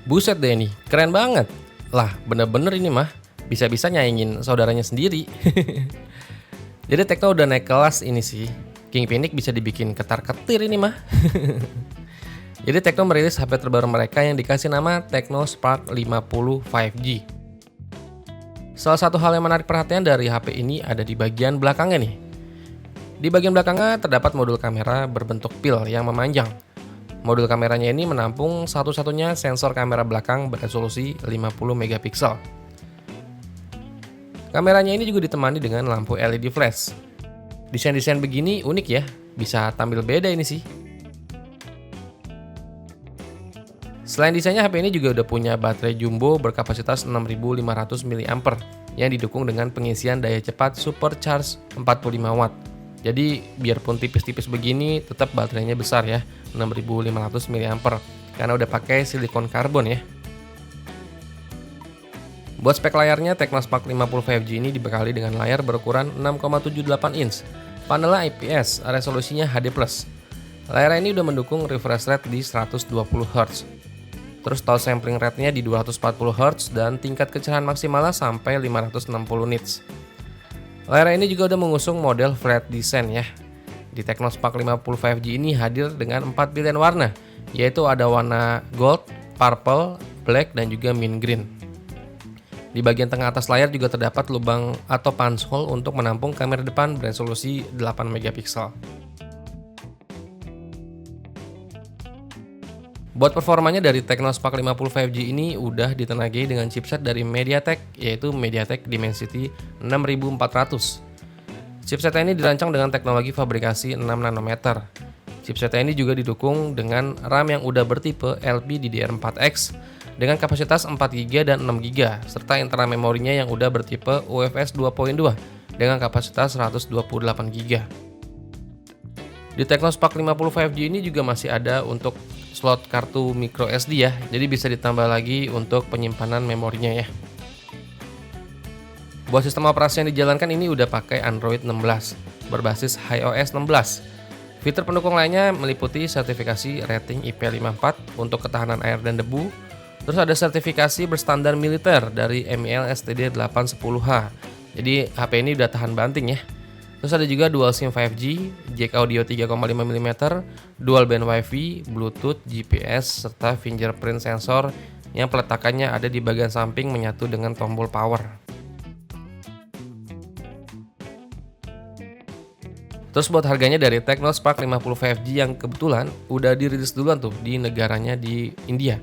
Buset deh ini, keren banget. Lah, bener-bener ini mah bisa-bisa nyaingin saudaranya sendiri. Jadi Tecno udah naik kelas ini sih. King Phoenix bisa dibikin ketar-ketir ini mah. Jadi Tecno merilis HP terbaru mereka yang dikasih nama Tecno Spark 50 5G. Salah satu hal yang menarik perhatian dari HP ini ada di bagian belakangnya nih. Di bagian belakangnya terdapat modul kamera berbentuk pil yang memanjang. Modul kameranya ini menampung satu-satunya sensor kamera belakang beresolusi 50 megapiksel. Kameranya ini juga ditemani dengan lampu LED flash. Desain-desain begini unik ya, bisa tampil beda ini sih. Selain desainnya, HP ini juga udah punya baterai jumbo berkapasitas 6500 mAh yang didukung dengan pengisian daya cepat supercharge 45 watt. Jadi biarpun tipis-tipis begini tetap baterainya besar ya, 6500 mAh karena udah pakai silikon karbon ya. Buat spek layarnya, Tecno Spark 50 5G ini dibekali dengan layar berukuran 6,78 inch. Panelnya IPS, resolusinya HD+. Layar ini udah mendukung refresh rate di 120 Hz. Terus touch sampling rate-nya di 240 Hz dan tingkat kecerahan maksimalnya sampai 560 nits. Layar ini juga udah mengusung model flat design ya. Di Tecno Spark 50 5G ini hadir dengan 4 pilihan warna, yaitu ada warna gold, purple, black, dan juga mint green. Di bagian tengah atas layar juga terdapat lubang atau punch hole untuk menampung kamera depan beresolusi 8 megapiksel. Buat performanya dari Tecno Spark 50 5G ini udah ditenagai dengan chipset dari MediaTek, yaitu MediaTek Dimensity 6400. Chipset ini dirancang dengan teknologi fabrikasi 6 nanometer. Chipset ini juga didukung dengan RAM yang udah bertipe LPDDR4X dengan kapasitas 4GB dan 6GB, serta internal memorinya yang udah bertipe UFS 2.2 dengan kapasitas 128GB. Di Tecno Spark 50 5G ini juga masih ada untuk slot kartu micro SD ya, jadi bisa ditambah lagi untuk penyimpanan memorinya ya. Buat sistem operasi yang dijalankan ini udah pakai Android 16 berbasis iOS 16. Fitur pendukung lainnya meliputi sertifikasi rating IP54 untuk ketahanan air dan debu. Terus ada sertifikasi berstandar militer dari MIL STD 810H. Jadi HP ini udah tahan banting ya. Terus ada juga dual SIM 5G, jack audio 3,5 mm, dual band Wi-Fi, Bluetooth, GPS, serta fingerprint sensor yang peletakannya ada di bagian samping menyatu dengan tombol power. Terus buat harganya dari Tecno Spark 50 5G yang kebetulan udah dirilis duluan tuh di negaranya di India.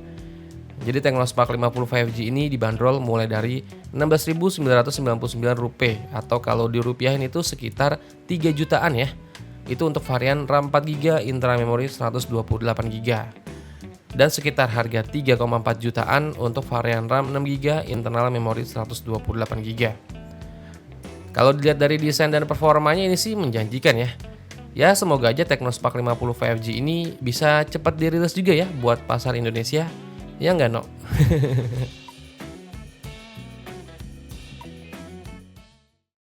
Jadi Tecno Spark 50 5G ini dibanderol mulai dari Rp16.999 atau kalau dirupiahin itu sekitar 3 jutaan ya. Itu untuk varian RAM 4GB, internal memori 128GB. Dan sekitar harga 3,4 jutaan untuk varian RAM 6GB, internal memori 128GB. Kalau dilihat dari desain dan performanya ini sih menjanjikan ya. Ya semoga aja Tecno Spark 50 5G ini bisa cepat dirilis juga ya buat pasar Indonesia. Ya nggak, No?